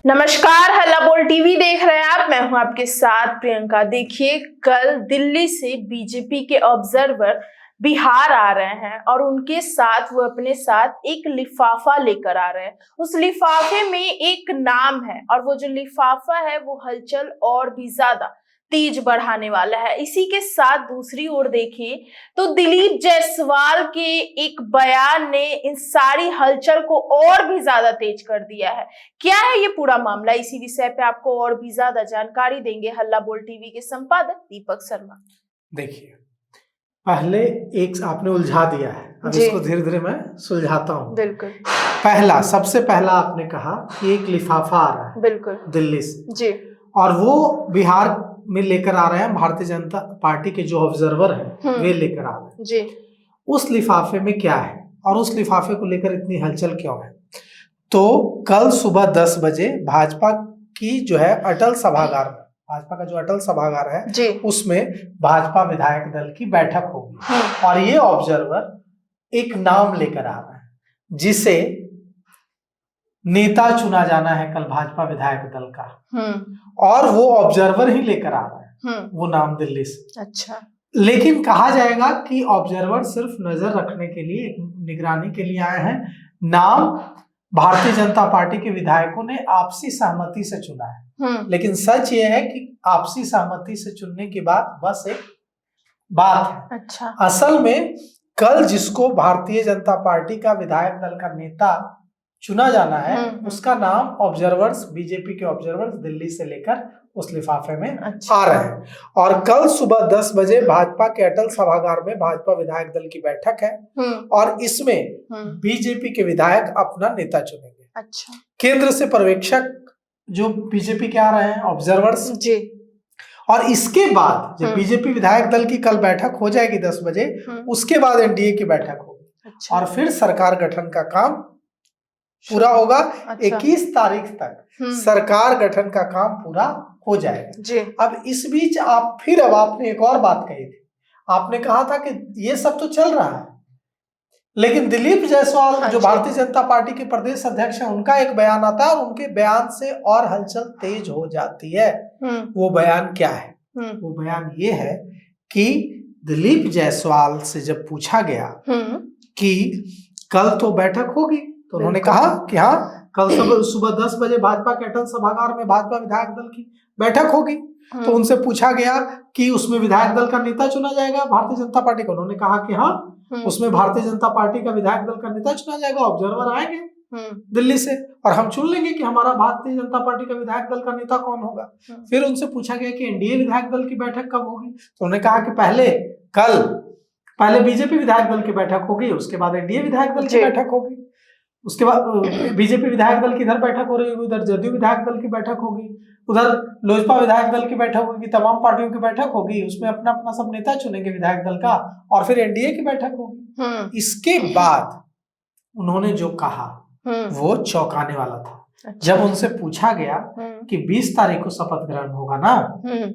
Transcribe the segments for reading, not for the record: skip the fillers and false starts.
नमस्कार, हल्ला बोल टीवी देख रहे हैं आप। मैं हूं आपके साथ प्रियंका। देखिए, कल दिल्ली से बीजेपी के ऑब्जर्वर बिहार आ रहे हैं और उनके साथ वो अपने साथ एक लिफाफा लेकर आ रहे हैं। उस लिफाफे में एक नाम है और वो जो लिफाफा है वो हलचल और भी ज्यादा तेज बढ़ाने वाला है। इसी के साथ दूसरी ओर देखिए तो दिलीप जायसवाल के एक बयान ने इन सारी हलचल को और भी ज्यादा तेज कर दिया है। क्या है ये पूरा मामला, इसी विषय पे आपको और भी ज्यादा जानकारी देंगे हल्ला बोल टीवी के संपादक दीपक शर्मा। देखिए, पहले एक आपने उलझा दिया है, अब इसको धीरे धीरे मैं सुलझाता हूँ। बिल्कुल। सबसे पहला आपने कहा कि एक लिफाफा आ रहा है बिल्कुल दिल्ली से जी, और वो बिहार में लेकर आ रहे हैं भारतीय जनता पार्टी के जो ऑब्जर्वर हैं वे लेकर आ रहे हैं जी। उस लिफाफे में क्या है और उस लिफाफे को लेकर इतनी हलचल क्यों है? तो कल सुबह 10 बजे भाजपा की जो है अटल सभागार में, भाजपा का जो अटल सभागार है जी, उसमें भाजपा विधायक दल की बैठक होगी और ये ऑब्जर्वर एक नाम लेकर आ रहा है जिसे नेता चुना जाना है कल भाजपा विधायक दल का, और वो ऑब्जर्वर ही लेकर आ रहा है वो नाम दिल्ली से। अच्छा, लेकिन कहा जाएगा कि ऑब्जर्वर सिर्फ नजर रखने के लिए, निगरानी के लिए आए हैं। नाम भारतीय जनता पार्टी के विधायकों ने आपसी सहमति से चुना है, लेकिन सच ये है कि आपसी सहमति से चुनने के बाद बस एक बात है। अच्छा, असल में कल जिसको भारतीय जनता पार्टी का विधायक दल का नेता चुना जाना है उसका नाम ऑब्जर्वर्स, बीजेपी के ऑब्जर्वर्स दिल्ली से लेकर उस लिफाफे में आ रहे हैं। और कल सुबह 10 बजे भाजपा के अटल सभागार में भाजपा विधायक दल की बैठक है और इसमें बीजेपी के विधायक अपना नेता चुनेंगे। अच्छा, केंद्र से पर्यवेक्षक जो बीजेपी के आ रहे हैं ऑब्जर्वर्स जी। और इसके बाद जब बीजेपी विधायक दल की कल बैठक हो जाएगी 10 बजे, उसके बाद एनडीए की बैठक होगी और फिर सरकार गठन का काम पूरा होगा। 21 तारीख तक सरकार गठन का काम पूरा हो जाएगा जी। अब इस बीच अब आपने एक और बात कही थी, आपने कहा था कि ये सब तो चल रहा है लेकिन दिलीप जायसवाल जो भारतीय जनता पार्टी के प्रदेश अध्यक्ष हैं उनका एक बयान आता है और उनके बयान से और हलचल तेज हो जाती है। वो बयान क्या है? वो बयान ये है कि दिलीप जायसवाल से जब पूछा गया कि कल तो बैठक होगी तो उन्होंने कहा कि हाँ, कल सुबह 10 बजे भाजपा के अटल सभागार में भाजपा विधायक दल की बैठक होगी। तो उनसे पूछा गया कि उसमें विधायक दल का नेता चुना जाएगा भारतीय जनता पार्टी का, उन्होंने कहा कि हाँ, उसमें भारतीय जनता पार्टी का विधायक दल का नेता चुना जाएगा, ऑब्जर्वर आएंगे दिल्ली से और हम चुन लेंगे कि हमारा भारतीय जनता पार्टी का विधायक दल का नेता कौन होगा। फिर उनसे पूछा गया कि एनडीए विधायक दल की बैठक कब होगी, तो उन्होंने कहा कि पहले बीजेपी विधायक दल की बैठक होगी, उसके बाद एनडीए विधायक दल की बैठक होगी, उसके बाद बीजेपी विधायक दल की इधर बैठक हो रही होगी, उधर जदयू विधायक दल की बैठक होगी, उधर लोजपा विधायक दल की बैठक होगी, तमाम पार्टियों की बैठक होगी, उसमें अपना अपना सब नेता चुनेंगे विधायक दल का और फिर एनडीए की बैठक होगी। इसके बाद उन्होंने जो कहा वो चौंकाने वाला था। जब उनसे पूछा गया कि 20 तारीख को शपथ ग्रहण होगा ना,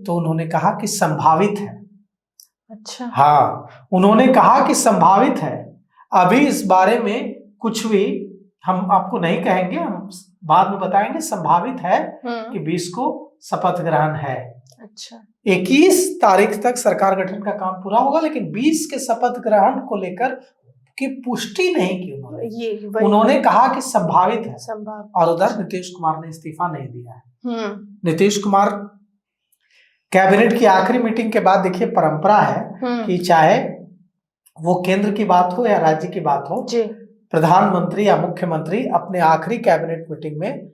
तो उन्होंने कहा कि संभावित है। अच्छा, हाँ, उन्होंने कहा कि संभावित है, अभी इस बारे में कुछ भी हम आपको नहीं कहेंगे, हम बाद में बताएंगे। संभावित है कि 20 को शपथ ग्रहण है। अच्छा, 21 तारीख तक सरकार गठन का काम पूरा होगा, लेकिन 20 के शपथ ग्रहण को लेकर की पुष्टि नहीं की उन्होंने कहा कि संभावित है। और उधर नीतीश कुमार ने इस्तीफा नहीं दिया है। नीतीश कुमार कैबिनेट की आखिरी मीटिंग के बाद, देखिए परंपरा है कि चाहे वो केंद्र की बात हो या राज्य की बात हो, प्रधानमंत्री या मुख्यमंत्री अपने आखिरी कैबिनेट मीटिंग में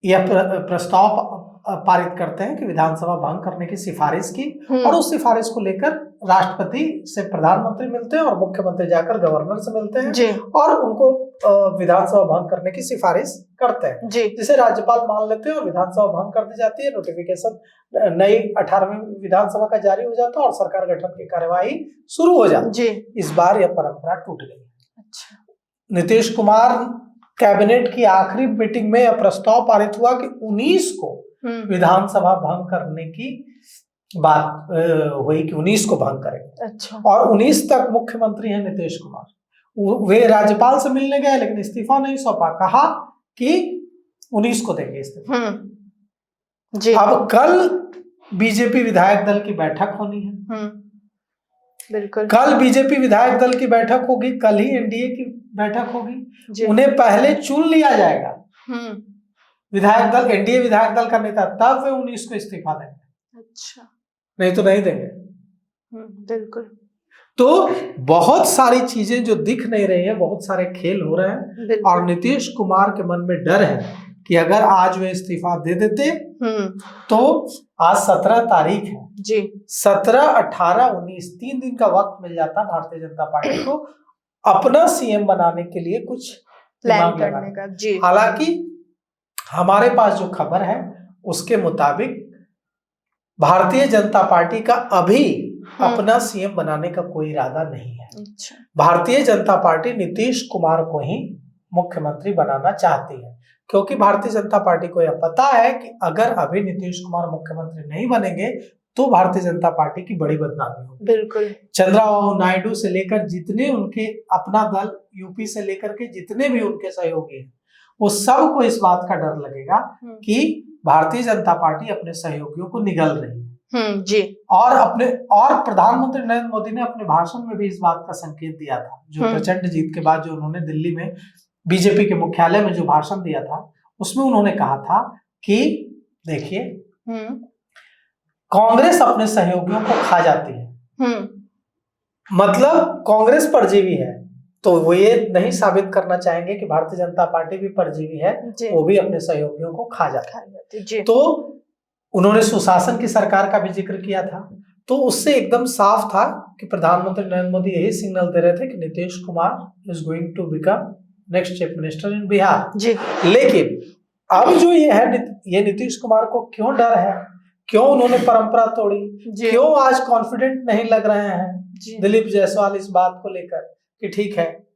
यह प्रस्ताव पारित करते हैं कि विधानसभा भंग करने की सिफारिश की और उस सिफारिश को लेकर राष्ट्रपति से प्रधानमंत्री मिलते हैं और मुख्यमंत्री जाकर गवर्नर से मिलते हैं और उनको विधानसभा भंग करने की सिफारिश करते हैं, जिसे राज्यपाल मान लेते हैं और विधानसभा भंग कर दी जाती है। नोटिफिकेशन नई 18वीं विधानसभा का जारी हो जाता है और सरकार गठन की कार्यवाही शुरू हो जाती है। इस बार यह परंपरा टूट गई। अच्छा, नीतीश कुमार कैबिनेट की आखिरी मीटिंग में यह प्रस्ताव पारित हुआ कि 19 को विधानसभा भंग करने की बात हुई कि 19 को भंग करेंगे। अच्छा, और 19 तक मुख्यमंत्री हैं नीतीश कुमार। वे राज्यपाल से मिलने गए लेकिन इस्तीफा नहीं सौंपा, कहा कि 19 को देंगे इस्तीफा। जी। अब कल बीजेपी विधायक दल की बैठक होनी है। बिल्कुल। कल बीजेपी विधायक दल की बैठक होगी, कल ही एनडीए की बैठक होगी। उन्हें पहले चुन लिया जाएगा विधायक दल, एनडीए विधायक दल का नेता, तब वे 19 को इस्तीफा देंगे। अच्छा। नहीं तो नहीं देंगे। बिल्कुल। तो बहुत सारी चीजें जो दिख नहीं रही है, बहुत सारे खेल हो रहे हैं और नीतीश कुमार के मन में डर है कि अगर आज वे इस्तीफा दे देते तो आज 17 तारीख है जी, 17, 18, 19 3 दिन का वक्त मिल जाता भारतीय जनता पार्टी को अपना सीएम बनाने के लिए कुछ प्लान करने का। जी। हालांकि हमारे पास जो खबर है उसके मुताबिक भारतीय जनता पार्टी का अभी अपना सीएम बनाने का कोई इरादा नहीं है। अच्छा। भारतीय जनता पार्टी नीतीश कुमार को ही मुख्यमंत्री बनाना चाहती है, क्योंकि भारतीय जनता पार्टी को यह पता है कि अगर अभी नीतीश कुमार मुख्यमंत्री नहीं बनेंगे तो भारतीय जनता पार्टी की बड़ी बदनामी होगी। बिल्कुल। चंद्रबाबू नायडू से लेकर जितने उनके अपना दल, यूपी से लेकर के जितने भी उनके सहयोगी हैं, वो सबको इस बात का डर लगेगा कि भारतीय जनता पार्टी अपने सहयोगियों को निगल रही है। जी। और प्रधानमंत्री नरेंद्र मोदी ने अपने भाषण में भी इस बात का संकेत दिया था, जो प्रचंड जीत के बाद जो उन्होंने दिल्ली में बीजेपी के मुख्यालय में जो भाषण दिया था, उसमें उन्होंने कहा था कि देखिए कांग्रेस अपने सहयोगियों को खा जाती है, मतलब कांग्रेस परजीवी है, तो वो ये नहीं साबित करना चाहेंगे कि भारतीय जनता पार्टी भी परजीवी है, वो भी अपने सहयोगियों को खा जाती है। तो उन्होंने सुशासन की सरकार का भी जिक्र किया था, तो उससे एकदम साफ था कि प्रधानमंत्री नरेंद्र मोदी यही सिग्नल दे रहे थे कि Nitish Kumar is going to become next chief minister in Bihar ji. लेकिन अब जो ये है, ये नीतीश कुमार को क्यों डर है, क्यों उन्होंने परंपरा तोड़ी, क्यों आज कॉन्फिडेंट नहीं लग रहे हैं दिलीप जायसवाल इस बात को लेकर कि ठीक है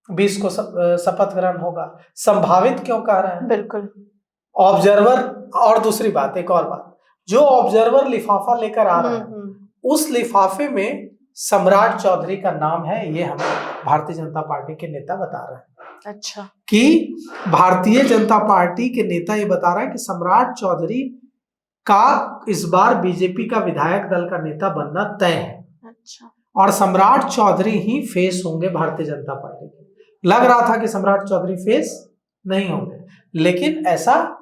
20 को शपथ ग्रहण होगा, संभावित क्यों कह रहे हैं? बिल्कुल। ऑब्जर्वर, और दूसरी बात, एक और बात, जो ऑब्जर्वर लिफाफा लेकर आ रहे हैं उस लिफाफे में सम्राट चौधरी का नाम है, ये हमें भारतीय जनता पार्टी के नेता बता रहे हैं। अच्छा। कि भारतीय जनता पार्टी के नेता ये बता रहे हैं कि सम्राट चौधरी का इस बार बीजेपी का विधायक दल का नेता बनना तय है। अच्छा। और सम्राट चौधरी ही फेस होंगे भारतीय जनता पार्टी के। लग रहा था कि सम्राट चौधरी फेस नहीं होंगे, लेकिन ऐसा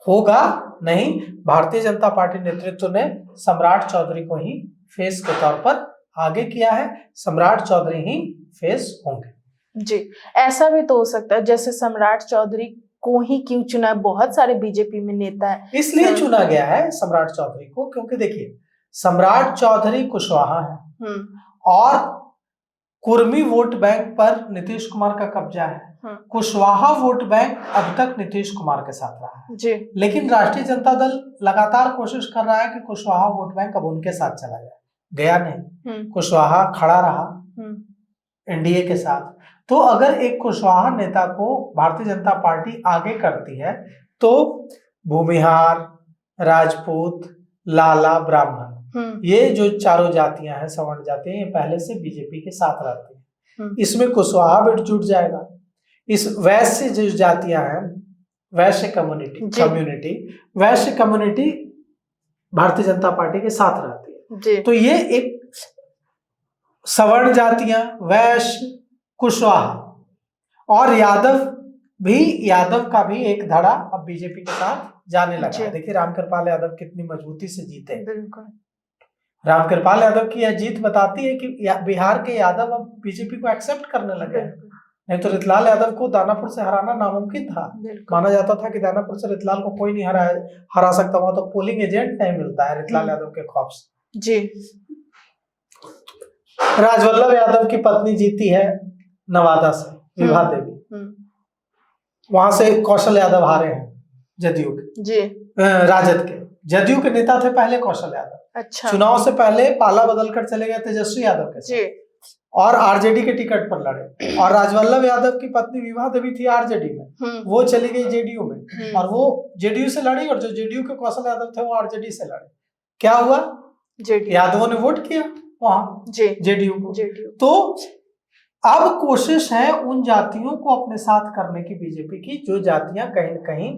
होगा नहीं। भारतीय जनता पार्टी नेतृत्व ने सम्राट चौधरी को ही फेस के तौर पर आगे किया है, सम्राट चौधरी ही फेस होंगे। जी। ऐसा भी तो हो सकता है जैसे सम्राट चौधरी को ही क्यों चुना, बहुत सारे बीजेपी में नेता है, इसलिए चुना गया है सम्राट चौधरी को, क्योंकि देखिए सम्राट चौधरी कुशवाहा है और कुर्मी वोट बैंक पर नीतीश कुमार का कब्जा है। कुशवाहा वोट बैंक अब तक नीतीश कुमार के साथ रहा है जी। लेकिन राष्ट्रीय जनता दल लगातार कोशिश कर रहा है कि कुशवाहा वोट बैंक अब उनके साथ चला जाए, गया नहीं। कुशवाहा खड़ा रहा एनडीए के साथ। तो अगर एक कुशवाहा नेता को भारतीय जनता पार्टी आगे करती है तो भूमिहार, राजपूत, लाला, ब्राह्मण, ये जो चारों जातियां हैं, सवर्ण जातियां, ये पहले से बीजेपी के साथ रहती हैं। इसमें कुशवाहा भी जुट जाएगा। इस वैश्य जो जातियां हैं, वैश्य कम्युनिटी भारतीय जनता पार्टी के साथ रहती है। तो ये एक सवर्ण जातियां, वैश्य, कुशवाहा और यादव का भी एक धड़ा अब बीजेपी के साथ जाने लगा है। देखिए रामकृपाल यादव कितनी मजबूती से जीते। बिल्कुल। रामकृपाल यादव की यह जीत बताती है कि बिहार के यादव अब बीजेपी को एक्सेप्ट करने लगे हैं। नहीं तो रितलाल यादव को दानापुर से हराना नामुमकिन था। माना जाता था कि दानापुर से रितलाल को कोई नहीं हरा सकता, वहां तो पोलिंग एजेंट नहीं मिलता है रितलाल यादव के खौफ से जी। राजवल्लभ यादव की पत्नी जीती है नवादा से, विभा देवी, वहां से कौशल यादव हारे हैं जदयू के जी। राजद के जदयू के नेता थे पहले कौशल यादव। अच्छा। चुनाव से पहले पाला बदलकर चले गए तेजस्वी यादव के जी। और आरजेडी के टिकट पर लड़े। और राजवल्लभ यादव की पत्नी विभा देवी थी आरजेडी में, वो चली गई जेडीयू में, और वो जेडीयू से लड़ी, और जो जेडीयू के कौशल यादव थे वो आरजेडी से लड़े। क्या हुआ? यादवों ने वोट किया वहां जेडीयू को। तो अब कोशिश है उन जातियों को अपने साथ करने की बीजेपी की जो जातियां कहीं न कहीं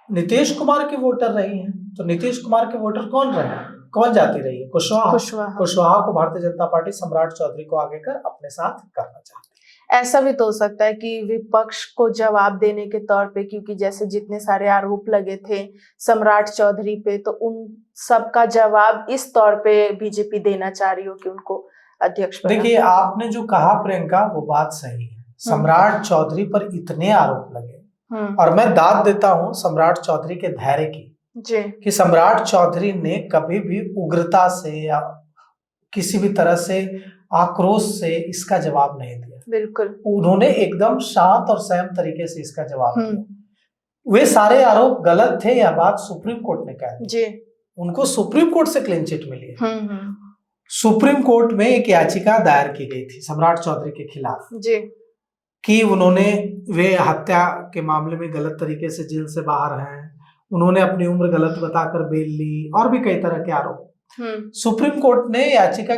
नीतीश कुमार के वोटर रही हैं, तो नीतीश कुमार के वोटर कौन रहे, कौन जाति रही है, कुशवाहा को भारतीय जनता पार्टी सम्राट चौधरी को आगे कर अपने साथ करना चाहती है। ऐसा भी तो हो सकता है कि विपक्ष को जवाब देने के तौर पे, क्योंकि जैसे जितने सारे आरोप लगे थे सम्राट चौधरी पे, तो उन सब का जवाब इस तौर पे बीजेपी देना चाह रही हो कि उनको अध्यक्ष बना। देखिए, आपने जो कहा प्रियंका वो बात सही है, सम्राट चौधरी पर इतने आरोप लगे, और मैं दाद देता हूं सम्राट चौधरी के धैर्य की जी, कि सम्राट चौधरी ने कभी भी उग्रता से या किसी भी तरह से आक्रोश से इसका जवाब नहीं दिया। बिल्कुल, उन्होंने एकदम शांत और संयम तरीके से इसका जवाब दिया। वे सारे आरोप गलत थे, यह बात सुप्रीम कोर्ट ने कह दी जी, उनको सुप्रीम कोर्ट से क्लीन चिट मिली है। सुप्रीम कोर्ट में एक याचिका दायर की गई थी सम्राट चौधरी के खिलाफ जी, कि वे हत्या के मामले में गलत तरीके से जेल से बाहर हैं, उन्होंने अपनी उम्र गलत बताकर बेल ली, और भी कई तरह के आरोप। सुप्रीम कोर्ट ने याचिका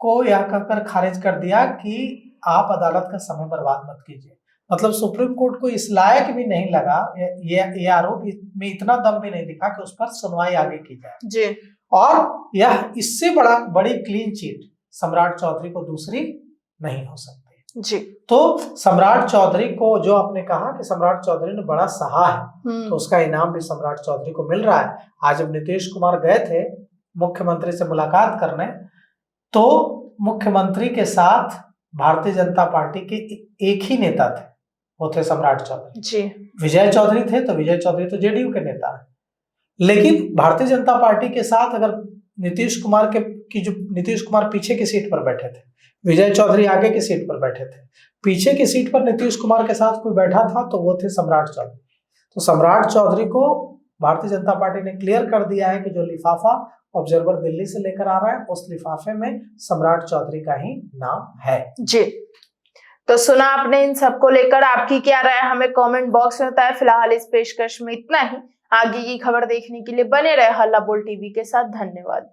को यह कहकर खारिज कर दिया कि आप अदालत का समय बर्बाद मत कीजिए। मतलब सुप्रीम कोर्ट को इस लायक भी नहीं लगा, ये आरोप में इतना दम भी नहीं दिखा कि उस पर सुनवाई आगे की जाए जी, और यह इससे बड़ी क्लीन चिट सम्राट चौधरी को दूसरी नहीं हो सकती जी। तो सम्राट चौधरी को, जो आपने कहा कि सम्राट चौधरी ने बड़ा सहा है, तो उसका इनाम भी सम्राट चौधरी को मिल रहा है। आज जब नीतीश कुमार गए थे मुख्यमंत्री से मुलाकात करने, तो मुख्यमंत्री के साथ भारतीय जनता पार्टी के एक ही नेता थे, वो थे सम्राट चौधरी जी। विजय चौधरी थे, तो विजय चौधरी तो जेडीयू के नेता है, लेकिन भारतीय जनता पार्टी के साथ अगर नीतीश कुमार पीछे की सीट पर बैठे थे, विजय चौधरी आगे की सीट पर बैठे थे, पीछे की सीट पर नीतीश कुमार के साथ कोई बैठा था तो वो थे सम्राट चौधरी। तो सम्राट चौधरी को भारतीय जनता पार्टी ने क्लियर कर दिया है कि जो लिफाफा ऑब्जर्वर दिल्ली से लेकर आ रहा है, उस लिफाफे में सम्राट चौधरी का ही नाम है जी। तो सुना आपने, इन सबको लेकर आपकी क्या राय, हमें कमेंट बॉक्स में बताएं। फिलहाल इस पेशकश में इतना ही। आगे की खबर देखने के लिए बने रहे हल्ला बोल टीवी के साथ। धन्यवाद।